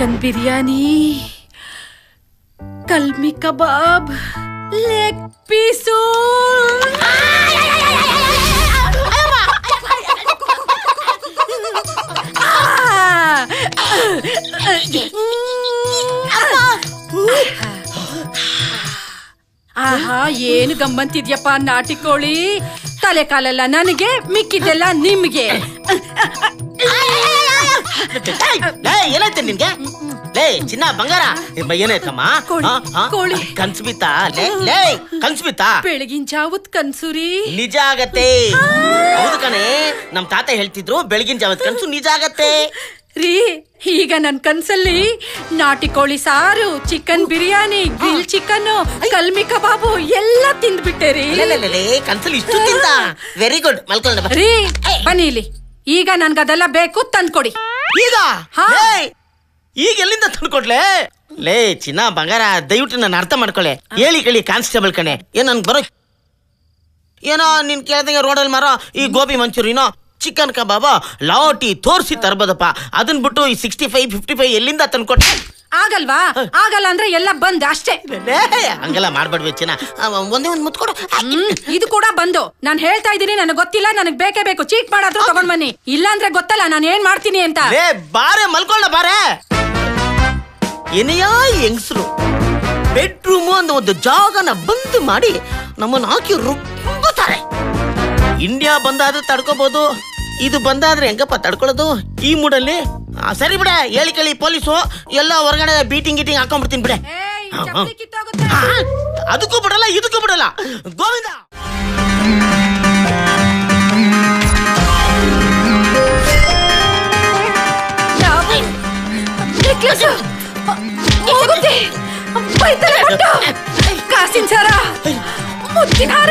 Chicken biryani, ಕಲ್ಮಿ ಕಬಾಬ್, leg piece. ಆಹಾ, ಏನು ಗಮ್ಮಂತಿದ್ಯಪ್ಪ ನಾಟಿ ಕೋಳಿ. ತಲೆ ಕಾಲೆಲ್ಲ ನನಗೆ, ಮಿಕ್ಕಿದ್ದೆಲ್ಲ ನಿಮ್ಗೆ. ಏನಾಯ್ತು ನಿನ್ಗೆ? ಲೇ ಚಿನ್ನ ಬಂಗಾರ, ಏನಾಯ್ತಮ್ಮ? ಕೋಳಿ ಕನ್ಸು ಬಿತ್ತಾ? ಲೇ ಕನ್ಸು ಬಿತ್ತಾ? ಬೆಳಗಿನ ಜಾವತ್ ಕನ್ಸುರಿ ನಿಜ ಆಗತ್ತೆ. ಹೌದು ಕಣೆ, ನಮ್ ತಾತ ಹೇಳ್ತಿದ್ರು ಬೆಳಗಿನ ಜಾವತ್ ಕನ್ಸು ನಿಜ ಆಗತ್ತೆ ರೀ. ಈಗ ನನ್ ಕನ್ಸಲ್ಲಿ ನಾಟಿ ಕೋಳಿ ಸಾರು, ಚಿಕನ್ ಬಿರಿಯಾನಿ, ಗ್ರಿಲ್ ಚಿಕನ್, ಕಲ್ಮಿ ಕಬಾಬು ಎಲ್ಲ ತಿಂದ್ಬಿಟ್ಟೆ ರೀ. ಕನ್ಸಲ್ಲಿ ಇಷ್ಟು ತಿಂದ. Very good. ಮಲ್ಕೊಂಡ ರೀ, ಬನ್ನಿ ಇಲ್ಲಿ. ಈಗ ನನ್ಗದೆಲ್ಲ ಬೇಕು, ತಂದ್ಕೊಡಿ. ಈಗ ಈಗ ಎಲ್ಲಿಂದ ತಂದ್ಕೊಡ್ಲೆ? ಲೇ ಚಿನ್ನ ಬಂಗಾರ, ದಯವಿಟ್ಟು ನಾನು ಅರ್ಥ ಮಾಡ್ಕೊಳ್ಳೆ. ಹೇಳಿ ಕೇಳಿ ಕಾನ್ಸ್ಟೇಬಲ್ ಕಣೆ. ಏನ್ ನನ್ ಬರೋ ಏನೋ ನೀನ್ ಕೇಳ್ದಂಗೆ ರೋಡಲ್ಲಿ ಮಾರೋ ಈ ಗೋಬಿ ಮಂಚೂರಿನೋ ಚಿಕನ್ ಕಬಾಬ ಲಾಟಿ ತೋರಿಸಿ ತರ್ಬೋದಪ್ಪ. ಅದನ್ ಬಿಟ್ಟು ಈ 65, 55 ಎಲ್ಲಿಂದ ತಂದ್ಕೊಟ್ಟೆ? ಆಗಲ್ವಾ? ಆಗಲ್ಲ ಅಂದ್ರೆ ಎಲ್ಲ ಬಂದ್ ಅಷ್ಟೇ. ಹಂಗೆಲ್ಲ ಮಾಡ್ಬೇಡ್ವೆ ಚಿನ್ನ. ಒಂದೇ ಒಂದ್ ಮುತ್ಕೊಡು. ಇದು ಕೂಡ ಬಂದು. ನಾನ್ ಹೇಳ್ತಾ ಇದೀನಿ, ನನಗ್ ಗೊತ್ತಿಲ್ಲ, ನನಗ್ ಬೇಕೇ ಬೇಕು. ಚೀಟ್ ಮಾಡಾದ್ರೂ ತಗೊಂಡ್ ಬನ್ನಿ, ಇಲ್ಲ ಅಂದ್ರೆ ಗೊತ್ತಲ್ಲ ನಾನು ಏನ್ ಮಾಡ್ತೀನಿ ಅಂತ. ಬಾರೆ ಮಲ್ಕೊಳ್ಳ ಬಾರೆ. ಏನೆಯಾ ಹೆಂಗಸರು ಬೆಡ್ರೂಮ್ ಅಂತ ಒಂದು ಜಾಗನ ಬಂದ್ ಮಾಡಿ ನಮ್ಮನ್ನ ಹಾಕಿ ರುಬ್ಬುತ್ತಾರೆ. ಇಂಡಿಯಾ ಬಂದಾದ್ರೆ ತಡ್ಕೋಬಹುದು, ಇದು ಬಂದಾದ್ರೆ ಹೆಂಗಪ್ಪ ತಡ್ಕೊಳ್ಳೋದು ಈ ಮೂಡಲ್ಲಿ? ಸರಿ ಬಿಡ, ಹೇಳಿ ಕೇಳಿ ಪೊಲೀಸು ಎಲ್ಲ ಹೊರಗಡೆ ಬೀಟಿಂಗ್ ಗೀಟಿಂಗ್ ಹಾಕೊಂಡ್ಬಿಡ್ತೀನಿ ಬಿಡೆ. ಅದಕ್ಕೂ ಬಿಡಲ್ಲ, ಇದಕ್ಕೂ ಬಿಡಲ್ಲ. ಗೋವಿಂದ ಕಾಸಿನ ಸರ, ಮುತ್ತಿನ ಹಾರ.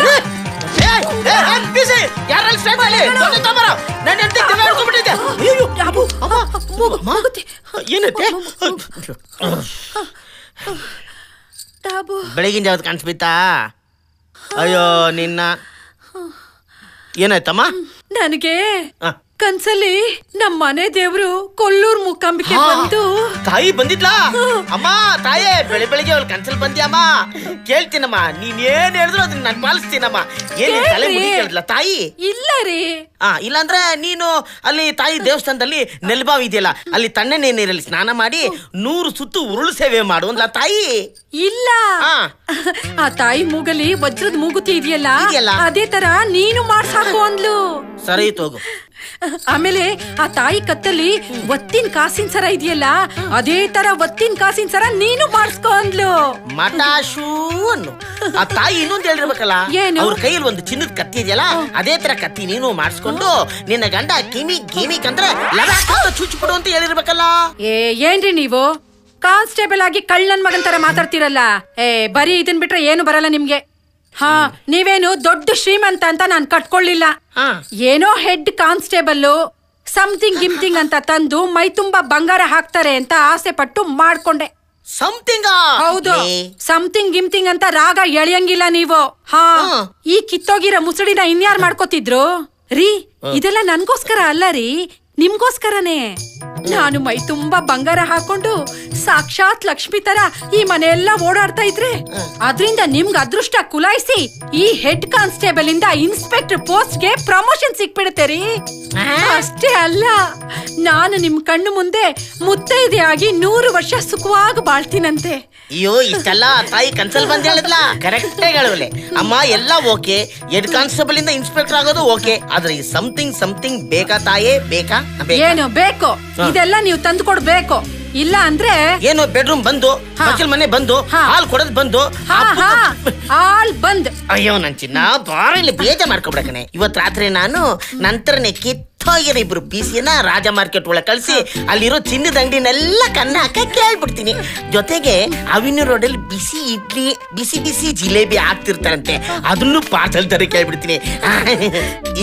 ಬೆಳಗಿನ ಜಾವತ್ ಕಾಣಿಸ್ಬಿತ್ತಾ? ಅಯ್ಯೋ ನಿನ್ನ, ಏನಾಯ್ತಮ್ಮ? ನನಗೆ ಕನ್ಸಲ್ಲಿ ನಮ್ಮ ಮನೆ ದೇವ್ರು ಕೊಲ್ಲೂರ್ ಮೂಕಾಂಬಿಕೆ ಬಂದು. ತಾಯಿ ಬಂದಿದ್ಲಾ? ಅಮ್ಮ ತಾಯೇ, ಬೆಳಿಗ್ಗೆ ಅವಳು ಕನ್ಸಲ್ ಬಂದ್ಯಮ್ಮ. ಕೇಳ್ತೀನಮ್ಮ, ನೀನ್ ಏನ್ ಹೇಳಿದ್ರು ಅದನ್ನ ನಾನು ಪಾಲಿಸ್ತೀನಮ್ಮ. ಏನ್ ತಲೆ ಮುಡಿ ಕೇಳಿದ್ಲ ತಾಯಿ? ಇಲ್ಲ ರೀ. ಇಲ್ಲಾಂದ್ರೆ ನೀನು ಅಲ್ಲಿ ತಾಯಿ ದೇವಸ್ಥಾನದಲ್ಲಿ ನೆಲ್ಬಾವ್ ಇದೆಯಲ್ಲ, ಅಲ್ಲಿ ತಣ್ಣನೆ ನೀರಲ್ಲಿ ಸ್ನಾನ ಮಾಡಿ 100 ಸುತ್ತು ಉರುಳು ಸೇವೆ ಮಾಡು ಅಂದ್ಲ ತಾಯಿ. ಇಲ್ಲ, ಆ ತಾಯಿ ಮೂಗಲಿ ವಜ್ರದ ಮೂಗುತಿ ಇದೆಯಲ್ಲ, ಅದೇ ತರ ನೀನು ಮಾಡ್ಸಾಕು ಅಂದ್ಲು. ಸರಿ ತೋಗು. ಆಮೇಲೆ ಆ ತಾಯಿ ಕತ್ತಲ್ಲಿ ಒತ್ತಿನ ಕಾಸಿನ ಸರ ಇದೆಯಲ್ಲ, ಅದೇ ತರ ಒತ್ತಿನ ಕಾಸಿನ ಸರ ನೀನು ಮಾಡಿಸ್ಕೊ ಅಂದ್ಲು. ಮಟಾಶೂ ಅನ್ನು ಆ ತಾಯಿ ಇನ್ನೊಂದು ಹೇಳಿರ್ಬೇಕಲ್ಲ, ಅವ್ರ ಕೈಯಲ್ಲಿ ಒಂದು ಚಿನ್ನದ ಕತ್ತಿ ಇದೆಯಲ್ಲ, ಅದೇ ತರ ಕತ್ತಿ ನೀನು ಮಾಡಿಸ್ಕೊಂಡು ನಿನ್ನ ಗಂಡ ಕಿಮಿ ಗೇಮಿ ಕಂದ್ರೆ ಚುಚ್ಚಿಬಿಡು ಅಂತ ಹೇಳಿರ್ಬೇಕಲ್ಲ. ಏನ್ರಿ ನೀವು ಕಾನ್ಸ್ಟೇಬಲ್ ಆಗಿ ಕಳ್ಳನ್ ಮಗನ್ ತರ ಮಾತಾಡ್ತಿರಲ್ಲ? ಬರೀ ಇದನ್ ಬಿಟ್ರೆ ಏನು ಬರಲ್ಲ ನಿಮ್ಗೆ. ನೀವೇನು ದೊಡ್ಡ ಶ್ರೀಮಂತ ಅಂತ ನಾನ್ ಕಟ್ಕೊಳ್ಳಿಲ್ಲ. ಏನೋ ಹೆಡ್ ಕಾನ್ಸ್ಟೇಬಲ್ ಸಮಥಿಂಗ್ ಗಿಮ್ಥಿಂಗ್ ಅಂತ ತಂದು ಮೈ ತುಂಬಾ ಬಂಗಾರ ಹಾಕ್ತಾರೆ ಅಂತ ಆಸೆ ಪಟ್ಟು ಮಾಡ್ಕೊಂಡೆ. ಹೌದು, ಸಮಥಿಂಗ್ ಗಿಮ್ಥಿಂಗ್ ಅಂತ ರಾಗ ಎಳೆಯಂಗಿಲ್ಲ ನೀವು. ಈ ಕಿತ್ತೋಗಿರೋ ಮುಸುಡಿನ ಇನ್ಯಾರು ಮಾಡ್ಕೋತಿದ್ರು ರೀ? ಇದೆಲ್ಲ ನನ್ಗೋಸ್ಕರ ಅಲ್ಲ ರೀ, ನಿಮ್ಗೋಸ್ಕರನೇ. ನಾನು ಮೈ ತುಂಬಾ ಬಂಗಾರ ಹಾಕೊಂಡು ಸಾಕ್ಷಾತ್ ಲಕ್ಷ್ಮಿ ತರ ಈ ಮನೆಯೆಲ್ಲ ಓಡಾಡ್ತಾ ಇದ್ರೆ ಅದ್ರಿಂದ ನಿಮ್ಗೆ ಅದೃಷ್ಟ ಕುಲಾಯಿಸಿ ಈ ಹೆಡ್ ಕಾನ್ಸ್ಟೇಬಲ್ ಇಂದ ಇನ್ಸ್ಪೆಕ್ಟರ್ ಪೋಸ್ಟ್ ಗೆ ಪ್ರಮೋಷನ್ ಸಿಕ್ಬಿಡುತ್ತೆ ರೀ. ಅಷ್ಟೇ ಅಲ್ಲ, ನಾನು ನಿಮ್ ಕಣ್ಣು ಮುಂದೆ ಮುತ್ತೈದೆಯಾಗಿ 100 ವರ್ಷ ಸುಖವಾಗಿ ಬಾಳ್ತೀನಂತೆ. ಅಯ್ಯೋ, ಇಷ್ಟೆಲ್ಲ ತಾಯಿ ಕನ್ಸಲ್ ಬಂದ್ ಹೇಳಿದ್ಲ. ಕರೆಕ್ಟ್ ಹೇಳುವಲೆ ಅಮ್ಮ, ಎಲ್ಲ ಓಕೆ. ಹೆಡ್ ಕಾನ್ಸ್ಟೇಬಲ್ ಇಂದ ಇನ್ಸ್ಪೆಕ್ಟರ್ ಆಗೋದು ಓಕೆ, ಆದ್ರೆ ಈ ಸಮಥಿಂಗ್ ಬೇಕಾ ತಾಯೇ? ಬೇಕಾ? ಏನು ಬೇಕು? ಇದೆಲ್ಲ ನೀವು ತಂದು ಕೊಡ್ಬೇಕು. ಇಲ್ಲ ಅಂದ್ರೆ ಏನು ಬೆಡ್ರೂಮ್ ಬಂದು, ಮನೆ ಬಂದು, ಹಾಲ್ ಕೊಡೋದ್ ಬಂದು, ಹಾಲ್ ಬಂದ್. ಅಯ್ಯೋ ನನ್ ಚಿನ್ನ, ಬಾರ ಇಲ್ಲಿ ಬೇಜಾರ್ ಮಾಡ್ಕೊಬಿಡಕನೆ. ಇವತ್ ರಾತ್ರಿ ನಾನು ನಂತರನೇ ಕಿತ್ತೋಗಿರೋ 2 ಪೀಸಿಯನ್ನ ರಾಜ ಮಾರ್ಕೆಟ್ ಒಳಗೆ ಕಳ್ಸಿ ಅಲ್ಲಿರೋ ಚಿನ್ನದ ಅಂಗಡಿನೆಲ್ಲ ಕನ್ನ ಹಾಕ ಕೇಳ್ಬಿಡ್ತೀನಿ. ಜೊತೆಗೆ ಅವಿನ್ಯೂ ರೋಡಲ್ಲಿ ಬಿಸಿ ಇಡ್ಲಿ, ಬಿಸಿ ಬಿಸಿ ಜಿಲೇಬಿ ಆಗ್ತಿರ್ತಾರಂತೆ, ಅದನ್ನು ಪಾರ್ಸಲ್ ತರ ಕೇಳ್ಬಿಡ್ತೀನಿ.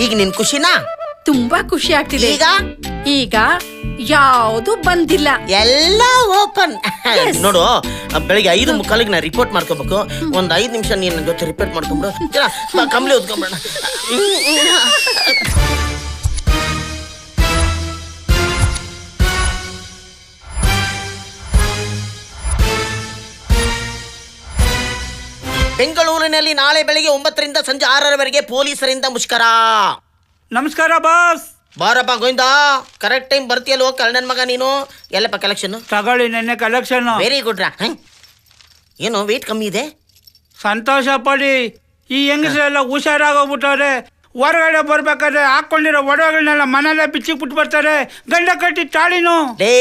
ಈಗ ನಿನ್ ಖುಷಿನಾ? ತುಂಬಾ ಖುಷಿ ಆಗ್ತಿದೆ. ಈಗ ಯಾವುದು ಬಂದಿಲ್ಲ, ಎಲ್ಲ ಓಪನ್. ನೋಡು, ಬೆಳಿಗ್ಗೆ 5:45 ನಾ ರಿಪೋರ್ಟ್ ಮಾಡ್ಕೋಬೇಕು. ಒಂದ್ 5 ನಿಮಿಷ ನೀನ್ ನನ್ನ ಜೊತೆ ರಿಪೋರ್ಟ್ ಮಾಡ್ಕೊಂಡ್ಬಿಡು. ಕಂಬ್ಲಿ ಓದ್ಕೊಂಡ್ಬಿಡ. ಬೆಂಗಳೂರಿನಲ್ಲಿ ನಾಳೆ ಬೆಳಿಗ್ಗೆ 9ರಿಂದ ಸಂಜೆ 6ರವರೆಗೆ ಪೊಲೀಸರಿಂದ ಮುಷ್ಕರ. ನಮಸ್ಕಾರ ಬಾಸ್. ಬಾರಪ್ಪ ಗೋವಿಂದ, ಕರೆಕ್ಟ್ ಟೈಮ್ ಬರ್ತೀಯಲ್ವೋ ಕಳ್ಳನ ಮಗ ನೀನು. ಎಲ್ಲಪ್ಪ ಕಲೆಕ್ಷನ್? ತಗೊಳ್ಳಿ ನೆನ್ನೆ ಕಲೆಕ್ಷನ್. ವೆರಿ ಗುಡ್ ರಾ. ಏನು ವೇಟ್ ಕಮ್ಮಿ ಇದೆ? ಸಂತೋಷ ಪಡಿ. ಈ ಹೆಂಗಸರೆಲ್ಲ ಹುಷಾರಾಗೋಗ್ಬಿಟ್ಟವ್ರೆ. ಹೊರಗಡೆ ಬರ್ಬೇಕಾದ್ರೆ ಹಾಕೊಂಡಿರೋ ಒಡವೆಗಳನ್ನೆಲ್ಲ ಮನೆಯಲ್ಲೇ ಬಿಚ್ಚಿ ಬಿಟ್ಟು ಬರ್ತಾರೆ. ಗಂಡ ಕಟ್ಟಿ ತಾಳಿನು. ಡೇ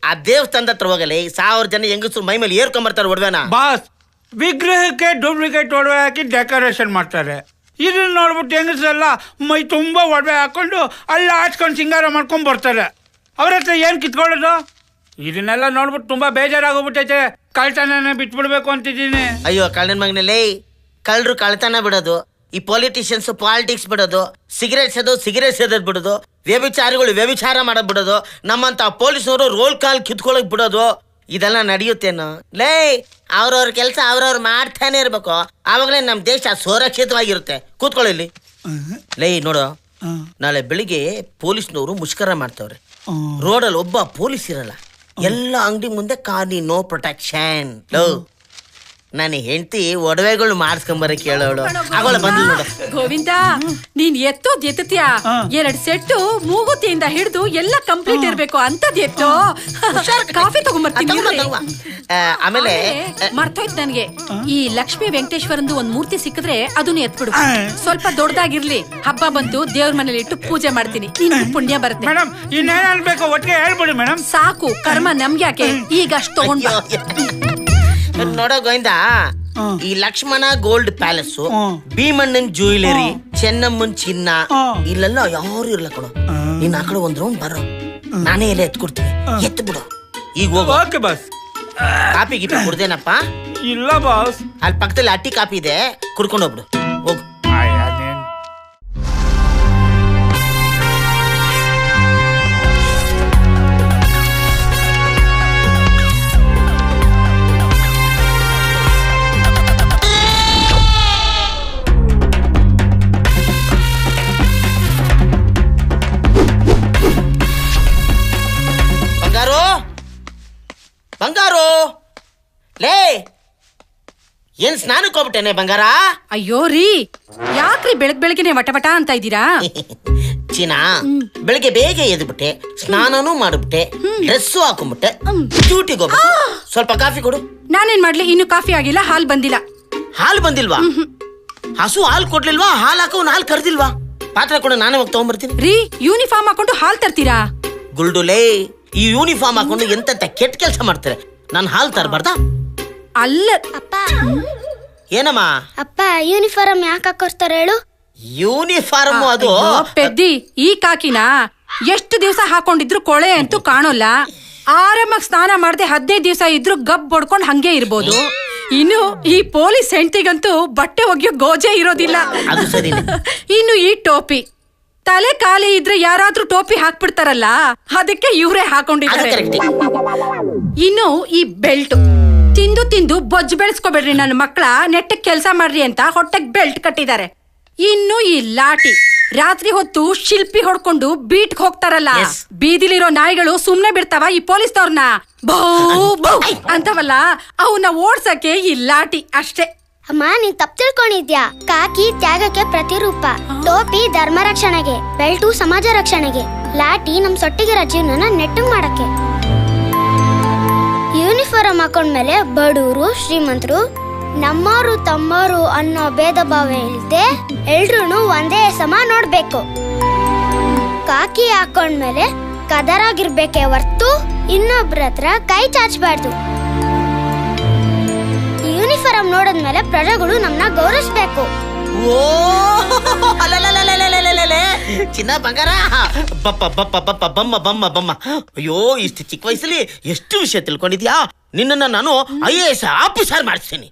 ಆ ದೇವಸ್ಥಾನದ ಹತ್ರ ಹೋಗಲಿ, 1000 ಜನ ಹೆಂಗಸರು ಮೈ ಮೇಲೆ ಏರ್ಕೊಂಬರ್ತಾರೆ ಒಡವೆನ. ಬಾಸ್, ವಿಗ್ರಹಕ್ಕೆ ಡೂಪ್ಲಿಕೇಟ್ ಒಡವೆ ಹಾಕಿ ಡೆಕೋರೇಷನ್ ಮಾಡ್ತಾರೆ. ಇದನ್ನ ನೋಡ್ಬಿಟ್ಟು ಹೆಂಗಸರೆಲ್ಲ ಮೈ ತುಂಬ ಒಡವೆ ಹಾಕೊಂಡು ಅಲ್ಲ ಹಾಚ್ಕೊಂಡು ಸಿಂಗಾರ ಮಾಡ್ಕೊಂಡ್ ಬರ್ತಾರೆ. ಅವ್ರ ಹತ್ರ ಏನು ಕಿತ್ಕೊಳ್ಳೋದು? ಇದನ್ನೆಲ್ಲ ನೋಡ್ಬಿಟ್ಟು ತುಂಬಾ ಬೇಜಾರಾಗೋಗ್ಬಿಟ್ಟೈತೆ. ಕಳ್ತನ ಬಿಟ್ಬಿಡ್ಬೇಕು ಅಂತಿದ್ದೀನಿ. ಅಯ್ಯೋ ಕಳ್ಳನ ಮಗನಲ್ಲಿ, ಕಳ್ಳರು ಕಳ್ತನ ಬಿಡೋದು, ಈ ಪೊಲಿಟಿಷಿಯನ್ಸ್ ಪಾಲಿಟಿಕ್ಸ್ ಬಿಡೋದು, ಸಿಗರೇಟ್ ಸೇದೋದು ಬಿಡೋದು, ವ್ಯಭಿಚಾರಿಗಳು ವ್ಯಭಿಚಾರ ಮಾಡೋದು ಬಿಡೋದು, ನಮ್ಮಂತ ಪೊಲೀಸ್ನವರು ರೋಲ್ ಕಾಲ್ ಕಿತ್ಕೊಳ್ಳೋಕ್ ಬಿಡೋದು, ಇದೆಲ್ಲ ನಡೆಯುತ್ತೇನೋ? ಲೇ, ಅವ್ರವ್ರ ಕೆಲಸ ಅವ್ರವ್ರು ಮಾಡ್ತಾನೆ ಇರ್ಬೇಕು. ಆವಾಗಲೇ ನಮ್ಮ ದೇಶ ಸುರಕ್ಷಿತವಾಗಿರುತ್ತೆ. ಕೂತ್ಕೊಳ್ಳಿ. ಲೇ ನೋಡು, ನಾಳೆ ಬೆಳಿಗ್ಗೆ ಪೊಲೀಸ್ನವರು ಮುಷ್ಕರ ಮಾಡ್ತವ್ರೆ. ರೋಡಲ್ಲಿ ಒಬ್ಬ ಪೊಲೀಸ್ ಇರಲ್ಲ. ಎಲ್ಲ ಅಂಗಡಿ ಮುಂದೆ ಕಾನಿ ನೋ ಪ್ರೊಟೆಕ್ಷನ್. ನಾನು ಹೆಂಡತಿ ಒಡವೆಗಳು ಮಾಡಿಸ್ಕೊಂಬರಕ್ ಕೇಳೋಳು. ಅವಳ ಬಂದ್ಲು ನೋಡು. ಗೋವಿಂದ, ನೀನ್ ಎತ್ತೋದ್ ಎರಡ್ ಸೆಟ್ಟು ಮೂಗುತಿಯಿಂದ ಹಿಡಿದು ಎಲ್ಲ ಕಂಪ್ಲೀಟ್ ಇರ್ಬೇಕು ಅಂತದ್ ಎತ್ತೋ. ಕಾಫಿ ತಗೊಂಬರ್ತೀನಿ. ಆಮೇಲೆ ಮರ್ತೋಯ್ತು ನನ್ಗೆ, ಈ ಲಕ್ಷ್ಮೀ ವೆಂಕಟೇಶ್ವರಂದು ಒಂದ್ ಮೂರ್ತಿ ಸಿಕ್ಕಿದ್ರೆ ಅದನ್ನ ಎತ್ಬಿಡು. ಸ್ವಲ್ಪ ದೊಡ್ಡದಾಗಿರ್ಲಿ. ಹಬ್ಬ ಬಂತು, ದೇವ್ರ ಮನೇಲಿ ಇಟ್ಟು ಪೂಜೆ ಮಾಡ್ತೀನಿ. ನೀನು ಪುಣ್ಯ ಬರುತ್ತೆ. ಮೇಡಮ್, ಇನ್ನೇನ್ ಅನ್ಬೇಕು ಒಟ್ಟಿಗೆ ಹೇಳ್ಬಿಡಿ ಮೇಡಮ್. ಸಾಕು, ಕರ್ಮ ನಮ್ಗ್ಯಾಕೆ, ಈಗ ಅಷ್ಟು ತಗೊಂಡ್ ನೋಡೋ ಗೋವಿಂದ, ಈ ಲಕ್ಷ್ಮಣ ಗೋಲ್ಡ್ ಪ್ಯಾಲೇಸ್, ಭೀಮಣ್ಣನ್ ಜ್ಯುವೆಲರಿ, ಚೆನ್ನಮ್ಮನ್ ಚಿನ್ನ, ಇಲ್ಲೆಲ್ಲ ಯಾರು ಇರ್ಲ ಕೊಡು. ನೀನ್ ಆ ಕಡೆ ಒಂದ್ ರೌಂಡ್ ಬರೋ, ನಾನೇ ಎಲ್ಲ ಎತ್ಕೊಡ್ತೀನಿ. ಎತ್ತು ಬಿಡು. ಈಗ ಹೋಗು. Okay boss. ಕಾಪಿ ಗಿಪಿ ಕುಡ್ದೇನಪ್ಪ? ಇಲ್ಲ ಬಾಸ್. ಅಲ್ಲಿ ಪಕ್ಕದಲ್ಲಿ ಅಟ್ಟಿ ಕಾಪಿ ಇದೆ, ಕುಡ್ಕೊಂಡು ಹೋಗ್ಬಿಡು. ಹೋಗು. ಬಂಗಾರು, ಲೇ, ಏನ್ ಸ್ನಾನಕ್ಕೆ ಹೋಗ್ಬಿಟ್ಟೇನೆ ಬಂಗಾರ? ಅಯ್ಯೋ ರೀ, ಯಾಕ್ರಿ ಬೆಳಗ್ಗೆನೆ ವಟವಟ ಅಂತ ಇದ್ದೀರಾ? ಚೀನಾ, ಬೆಳಿಗ್ಗೆ ಬೇಗ ಎದ್ಬಿಟ್ಟೆ, ಸ್ನಾನನೂ ಮಾಡ್ಬಿಟ್ಟೆ, ಡ್ರೆಸ್ಸು ಹಾಕೊಂಡ್ಬಿಟ್ಟೆ, ಡ್ಯೂಟಿಗೆ ಹೋಗ್ಬಿಟ್ಟೆ. ಸ್ವಲ್ಪ ಕಾಫಿ ಕೊಡು. ನಾನೇನ್ ಮಾಡ್ಲಿ, ಇನ್ನು ಕಾಫಿ ಆಗಿಲ್ಲ, ಹಾಲ್ ಬಂದಿಲ್ಲ. ಹಾಲು ಬಂದಿಲ್ವಾ? ಹಸು ಹಾಲು ಕೊಡ್ಲಿಲ್ವಾ? ಹಾಲು ಹಾಕೋ ಹಾಲು ಕರ್ದಿಲ್ವಾ? ಪಾತ್ರೆ ಕೊಡು, ನಾನೇ ಹೋಗಿ ತಗೊಂಡ್ಬರ್ತೀನಿ. ರೀ, ಯೂನಿಫಾರ್ಮ್ ಹಾಕೊಂಡು ಹಾಲ್ ತರ್ತೀರಾ? ಗುಲ್ಡುಲೇ, ಈ ಯೂನಿಫಾರ್ಮ್ ಹಾಕೊಂಡು ಎಂತ ಕೆಟ್ಟ ಕೆಲಸ ಮಾಡ್ತಾರೆ. ನಾನು ಹಾಲು ತರಬಾರ್ದಾ? ಅಲ್ಲ ಅಪ್ಪ. ಏನಮ್ಮ? ಅಪ್ಪ, ಯೂನಿಫಾರ್ಮ್ ಯಾಕೆ ಹಾಕೋರ್ತಾರೆ ಹೇಳು? ಯೂನಿಫಾರ್ಮ್ ಅದು ಪೆದ್ದಿ, ಈ ಕಾಕಿನ ಎಷ್ಟು ದಿವಸ ಹಾಕೊಂಡಿದ್ರು ಕೊಳೆ ಅಂತೂ ಕಾಣೋಲ್ಲ. ಆರಾಮಾಗಿ ಸ್ನಾನ ಮಾಡದೆ 15 ದಿವಸ ಇದ್ರು ಗಬ್ ಬಡ್ಕೊಂಡ್ ಹಂಗೆ ಇರ್ಬೋದು. ಇನ್ನು ಈ ಪೊಲೀಸ್ ಹೆಂಡತಿಗಂತೂ ಬಟ್ಟೆ ಒಗೆಯೋ ಗೋಜೆ ಇರೋದಿಲ್ಲ. ಅದು ಸರಿ. ಇನ್ನು ಈ ಟೋಪಿ, ತಲೆ ಖಾಲಿ ಇದ್ರೆ ಯಾರಾದ್ರೂ ಟೋಪಿ ಹಾಕ್ಬಿಡ್ತಾರಲ್ಲ, ಅದಕ್ಕೆ ಇವರೇ ಹಾಕೊಂಡಿದ್ದಾರೆ. ಇನ್ನು ಈ ಬೆಲ್ಟ್, ತಿಂದು ತಿಂದು ಬೊಜ್ಜು ಬೆಳೆಸ್ಕೋಬೇಡ್ರಿ ನನ್ನ ಮಕ್ಕಳ, ನೆಟ್ಟಗ್ ಕೆಲ್ಸ ಮಾಡ್ರಿ ಅಂತ ಹೊಟ್ಟೆಗ್ ಬೆಲ್ಟ್ ಕಟ್ಟಿದ್ದಾರೆ. ಇನ್ನು ಈ ಲಾಟಿ, ರಾತ್ರಿ ಹೊತ್ತು ಶಿಲ್ಪಿ ಹೊಡ್ಕೊಂಡು ಬೀಟ್ಗೆ ಹೋಗ್ತಾರಲ್ಲ, ಬೀದಿಲಿರೋ ನಾಯಿಗಳು ಸುಮ್ನೆ ಬಿಡ್ತಾವ ಈ ಪೊಲೀಸ್ನವ್ರನ್ನ? ಬೌ ಬೌ ಅಂತವಲ್ಲ, ಅವನ್ನ ಓಡ್ಸಕ್ಕೆ ಈ ಲಾಟಿ ಅಷ್ಟೇ. ಅಮ್ಮ, ನೀನ್ ತಪ್ಪು ತಿಳ್ಕೊಂಡಿದ್ಯಾ. ಕಾಕಿ ತ್ಯಾಗಕ್ಕೆ ಪ್ರತಿರೂಪ, ಟೋಪಿ ಧರ್ಮ ರಕ್ಷಣೆಗೆ, ಬೆಲ್ಟು ಸಮಾಜ ರಕ್ಷಣೆಗೆ, ಲಾಟಿ ನಮ್ ಸೊಟ್ಟಿಗಿರೋ ಜೀವನ ನೆಟ್ಟಗ್ ಮಾಡಕ್ಕೆ. ಯೂನಿಫಾರ್ಮ್ ಹಾಕೊಂಡ್ಮೇಲೆ ಬಡವರು ಶ್ರೀಮಂತರು, ನಮ್ಮವರು ತಮ್ಮವರು ಅನ್ನೋ ಭೇದ ಭಾವ ಇಲ್ದೆ ಎಲ್ರೂ ಒಂದೇ ಸಮ ನೋಡ್ಬೇಕು. ಕಾಕಿ ಹಾಕೊಂಡ್ಮೇಲೆ ಕದರಾಗಿರ್ಬೇಕೆ ಹೊರ್ತು ಇನ್ನೊಬ್ರ ಹತ್ರ ಕೈ ಚಾಚಬಾರ್ದು. ಯೂನಿಫಾರ್ಮ್ ನೋಡಿದ್ಮೇಲೆ ಪ್ರಜೆಗಳು ನಮ್ಮನ್ನ ಗೌರವಿಸ್ಬೇಕು. ಓ ಚಿನ್ನ ಬಂಗಾರ, ಬಪ್ಪ ಬಪ್ಪ ಬಪ್ಪ ಬಮ್ಮ ಬಮ್ಮ ಬಮ್ಮ. ಅಯ್ಯೋ, ಇಷ್ಟು ಚಿಕ್ಕ ವಯಸ್ಸಲ್ಲಿ ಎಷ್ಟು ವಿಷಯ ತಿಳ್ಕೊಂಡಿದ್ಯಾ. ನಿನ್ನನ್ನ ನಾನು IAS ಆಫೀಸರ್ ಮಾಡಿಸ್ತೀನಿ.